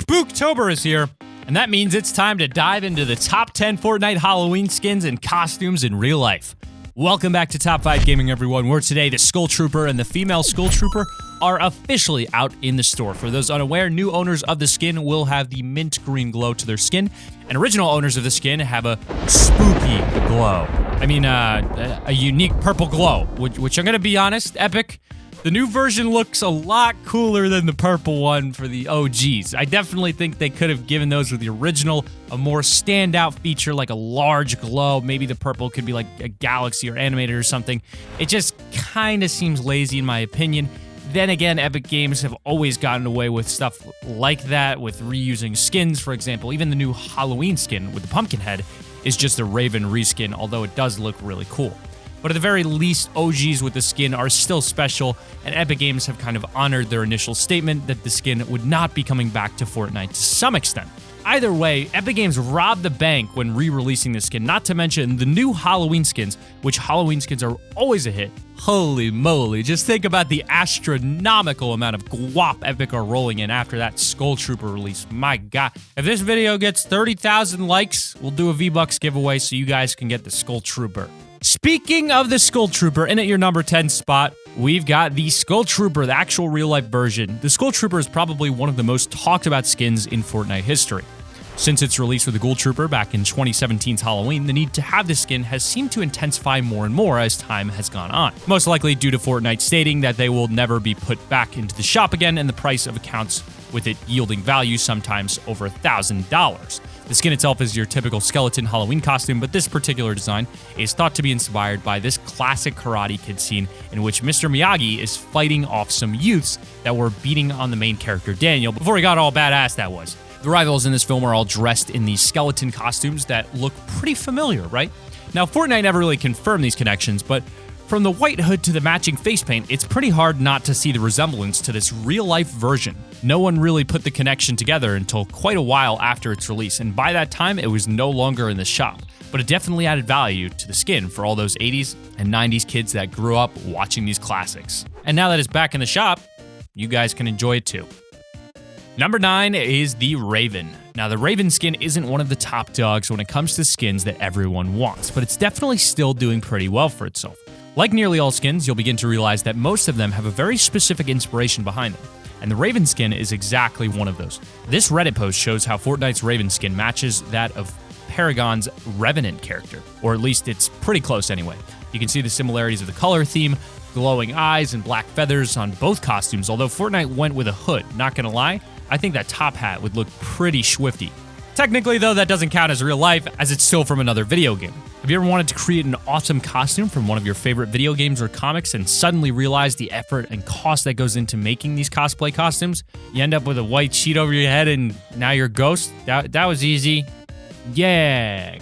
Spooktober is here, and that means it's time to dive into the top 10 Fortnite Halloween skins and costumes in real life. Welcome back to Top 5 Gaming, everyone, where today the Ghoul Trooper and the female Ghoul Trooper are officially out in the store. For those unaware, new owners of the skin will have the mint green glow to their skin, and original owners of the skin have a spooky glow. I mean, a unique purple glow, which I'm gonna be honest, Epic, the new version looks a lot cooler than the purple one for the OGs. I definitely think they could have given those with the original a more standout feature, like a large glow. Maybe the purple could be like a galaxy or animated or something. It just kind of seems lazy in my opinion. Then again, Epic Games have always gotten away with stuff like that, with reusing skins. For example, even the new Halloween skin with the pumpkin head is just a Raven reskin, although it does look really cool. But at the very least, OGs with the skin are still special, and Epic Games have kind of honored their initial statement that the skin would not be coming back to Fortnite to some extent. Either way, Epic Games robbed the bank when re-releasing the skin, not to mention the new Halloween skins, which Halloween skins are always a hit. Holy moly, just think about the astronomical amount of guap Epic are rolling in after that Ghoul Trooper release. My god. If this video gets 30,000 likes, we'll do a V-Bucks giveaway so you guys can get the Ghoul Trooper. Speaking of the Ghoul Trooper, in at your number 10 spot, we've got the Ghoul Trooper, the actual real-life version. The Ghoul Trooper is probably one of the most talked about skins in Fortnite history. Since its release with the Ghoul Trooper back in 2017's Halloween, the need to have this skin has seemed to intensify more and more as time has gone on. Most likely due to Fortnite stating that they will never be put back into the shop again, and the price of accounts with it yielding value sometimes over $1,000. The skin itself is your typical skeleton Halloween costume, but this particular design is thought to be inspired by this classic Karate Kid scene in which Mr. Miyagi is fighting off some youths that were beating on the main character Daniel before he got all badass that was. The rivals in this film are all dressed in these skeleton costumes that look pretty familiar, right? Now, Fortnite never really confirmed these connections, but from the white hood to the matching face paint, it's pretty hard not to see the resemblance to this real-life version. No one really put the connection together until quite a while after its release, and by that time, it was no longer in the shop. But it definitely added value to the skin for all those 80s and 90s kids that grew up watching these classics. And now that it's back in the shop, you guys can enjoy it too. Number 9 is the Raven. Now, the Raven skin isn't one of the top dogs when it comes to skins that everyone wants, but it's definitely still doing pretty well for itself. Like nearly all skins, you'll begin to realize that most of them have a very specific inspiration behind them, and the Raven skin is exactly one of those. This Reddit post shows how Fortnite's Raven skin matches that of Paragon's Revenant character, or at least it's pretty close anyway. You can see the similarities of the color theme, glowing eyes, and black feathers on both costumes, although Fortnite went with a hood. Not gonna lie, I think that top hat would look pretty swifty. Technically, though, that doesn't count as real life, as it's still from another video game. Have you ever wanted to create an awesome costume from one of your favorite video games or comics and suddenly realize the effort and cost that goes into making these cosplay costumes? You end up with a white sheet over your head and now you're a ghost? That was easy. Yeah.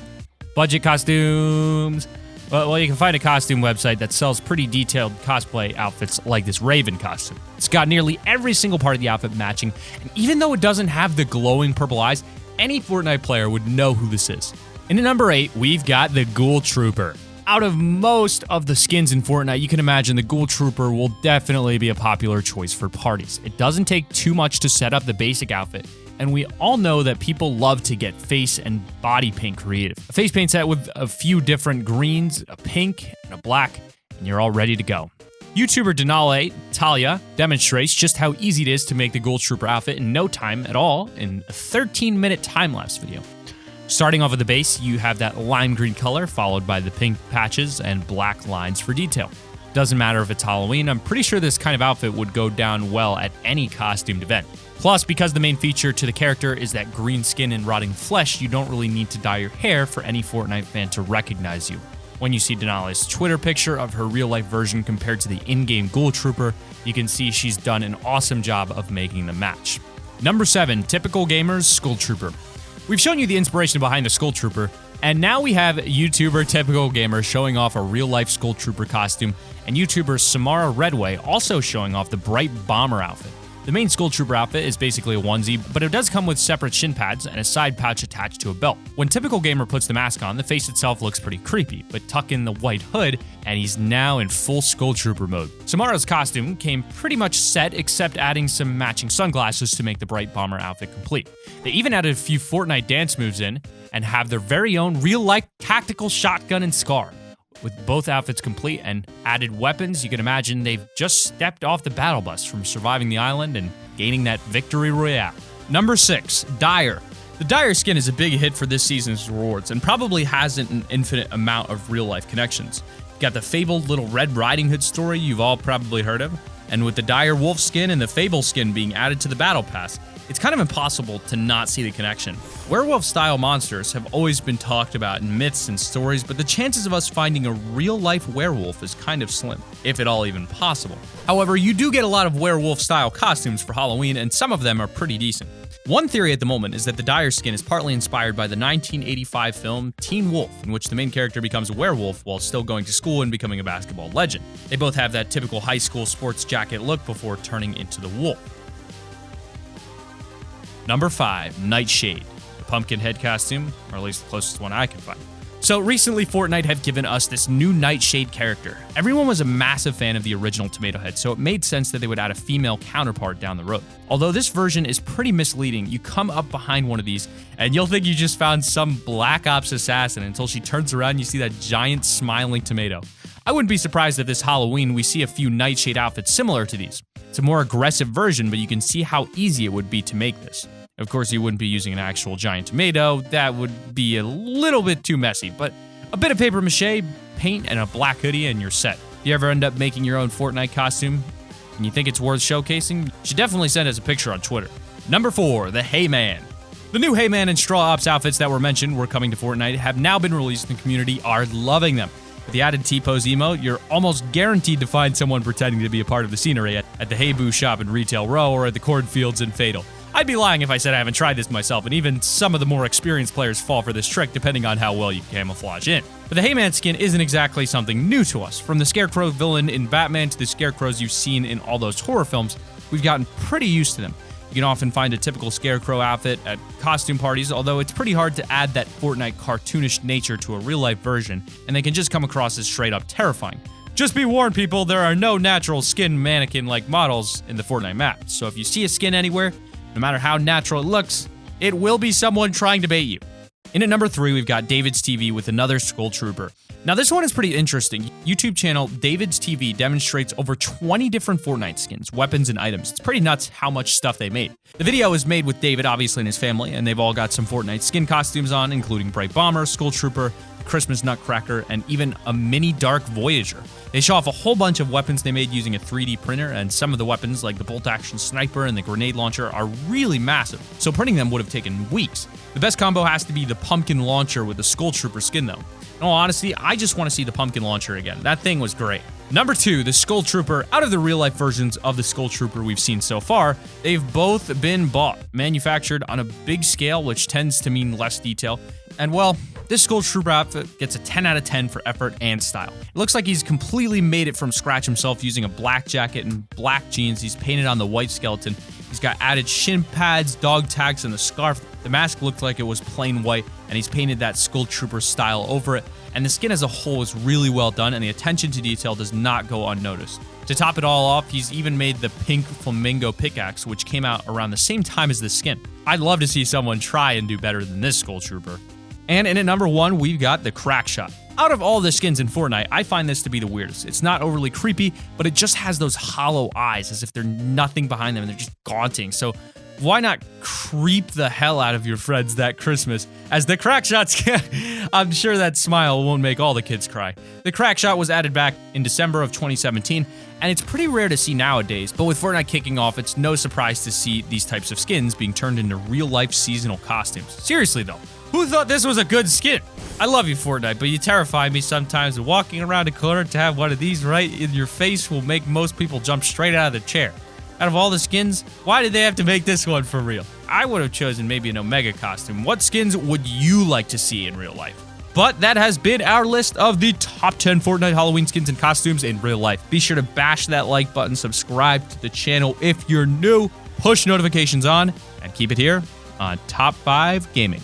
Budget costumes. Well, you can find a costume website that sells pretty detailed cosplay outfits like this Raven costume. It's got nearly every single part of the outfit matching, and even though it doesn't have the glowing purple eyes, any Fortnite player would know who this is. In at number 8, we've got the Ghoul Trooper. Out of most of the skins in Fortnite, you can imagine the Ghoul Trooper will definitely be a popular choice for parties. It doesn't take too much to set up the basic outfit, and we all know that people love to get face and body paint creative. A face paint set with a few different greens, a pink, and a black, and you're all ready to go. YouTuber Denali Talia demonstrates just how easy it is to make the Ghoul Trooper outfit in no time at all in a 13-minute time-lapse video. Starting off with the base, you have that lime green color, followed by the pink patches and black lines for detail. Doesn't matter if it's Halloween, I'm pretty sure this kind of outfit would go down well at any costumed event. Plus, because the main feature to the character is that green skin and rotting flesh, you don't really need to dye your hair for any Fortnite fan to recognize you. When you see Denali's Twitter picture of her real-life version compared to the in-game Ghoul Trooper, you can see she's done an awesome job of making the match. Number 7, typical gamers, Ghoul Trooper. We've shown you the inspiration behind the Ghoul Trooper, and now we have YouTuber Typical Gamer showing off a real-life Ghoul Trooper costume, and YouTuber Samara Redway also showing off the bright bomber outfit. The main Skull Trooper outfit is basically a onesie, but it does come with separate shin pads and a side pouch attached to a belt. When typical gamer puts the mask on, the face itself looks pretty creepy, but tuck in the white hood, and he's now in full Skull Trooper mode. Samara's costume came pretty much set, except adding some matching sunglasses to make the bright bomber outfit complete. They even added a few Fortnite dance moves in, and have their very own real-life tactical shotgun and scar. With both outfits complete and added weapons, you can imagine they've just stepped off the battle bus from surviving the island and gaining that victory royale. Number 6, Dire. The Dire skin is a big hit for this season's rewards and probably hasn't an infinite amount of real-life connections. You got the fabled Little Red Riding Hood story you've all probably heard of, and with the Dire Wolf skin and the Fable skin being added to the Battle Pass, it's kind of impossible to not see the connection. Werewolf-style monsters have always been talked about in myths and stories, but the chances of us finding a real-life werewolf is kind of slim, if at all even possible. However, you do get a lot of werewolf-style costumes for Halloween, and some of them are pretty decent. One theory at the moment is that the Dire skin is partly inspired by the 1985 film Teen Wolf, in which the main character becomes a werewolf while still going to school and becoming a basketball legend. They both have that typical high school sports jacket look before turning into the wolf. Number 5, Nightshade. The pumpkin head costume, or at least the closest one I can find. So recently, Fortnite have given us this new Nightshade character. Everyone was a massive fan of the original Tomato Head, so it made sense that they would add a female counterpart down the road. Although this version is pretty misleading, you come up behind one of these, and you'll think you just found some Black Ops assassin until she turns around and you see that giant smiling tomato. I wouldn't be surprised if this Halloween we see a few Nightshade outfits similar to these. It's a more aggressive version, but you can see how easy it would be to make this. Of course, you wouldn't be using an actual giant tomato. That would be a little bit too messy, but a bit of paper mache, paint, and a black hoodie, and you're set. If you ever end up making your own Fortnite costume and you think it's worth showcasing, you should definitely send us a picture on Twitter. Number 4, the Hayman. The new Hayman and Straw Ops outfits that were mentioned were coming to Fortnite have now been released, and the community are loving them. With the added T-pose emote, you're almost guaranteed to find someone pretending to be a part of the scenery at the Hey Boo shop in Retail Row or at the cornfields in Fatal. I'd be lying if I said I haven't tried this myself, and even some of the more experienced players fall for this trick depending on how well you camouflage in. But the Hayman skin isn't exactly something new to us. From the Scarecrow villain in Batman to the Scarecrows you've seen in all those horror films, we've gotten pretty used to them. You can often find a typical Scarecrow outfit at costume parties, although it's pretty hard to add that Fortnite cartoonish nature to a real-life version, and they can just come across as straight-up terrifying. Just be warned, people, there are no natural skin mannequin-like models in the Fortnite map, so if you see a skin anywhere, no matter how natural it looks, it will be someone trying to bait you. In at number 3, we've got David's TV with another Skull Trooper. Now this one is pretty interesting. YouTube channel David's TV demonstrates over 20 different Fortnite skins, weapons, and items. It's pretty nuts how much stuff they made. The video is made with David, obviously, and his family, and they've all got some Fortnite skin costumes on, including Bright Bomber, Skull Trooper, Christmas Nutcracker, and even a mini Dark Voyager. They show off a whole bunch of weapons they made using a 3D printer, and some of the weapons, like the bolt-action sniper and the grenade launcher, are really massive, so printing them would have taken weeks. The best combo has to be the pumpkin launcher with the Skull Trooper skin, though. In all honesty, I just want to see the pumpkin launcher again. That thing was great. Number 2, the Skull Trooper. Out of the real-life versions of the Skull Trooper we've seen so far, they've both been bought, manufactured on a big scale, which tends to mean less detail. And well, this Skull Trooper outfit gets a 10 out of 10 for effort and style. It looks like he's completely made it from scratch himself using a black jacket and black jeans. He's painted on the white skeleton. He's got added shin pads, dog tags, and the scarf. The mask looked like it was plain white, and he's painted that Skull Trooper style over it. And the skin as a whole is really well done, and the attention to detail does not go unnoticed. To top it all off, he's even made the pink flamingo pickaxe, which came out around the same time as the skin. I'd love to see someone try and do better than this Skull Trooper. And in at number 1, we've got the Crack Shot. Out of all the skins in Fortnite, I find this to be the weirdest. It's not overly creepy, but it just has those hollow eyes as if there's nothing behind them and they're just gaunting. So why not creep the hell out of your friends that Christmas as the Crack Shot skin? I'm sure that smile won't make all the kids cry. The Crack Shot was added back in December of 2017, and it's pretty rare to see nowadays, but with Fortnite kicking off, it's no surprise to see these types of skins being turned into real-life seasonal costumes. Seriously though, who thought this was a good skin? I love you, Fortnite, but you terrify me sometimes. Walking around a corner to have one of these right in your face will make most people jump straight out of the chair. Out of all the skins, why did they have to make this one for real? I would have chosen maybe an Omega costume. What skins would you like to see in real life? But that has been our list of the top 10 Fortnite Halloween skins and costumes in real life. Be sure to bash that like button, subscribe to the channel if you're new, push notifications on, and keep it here on Top 5 Gaming.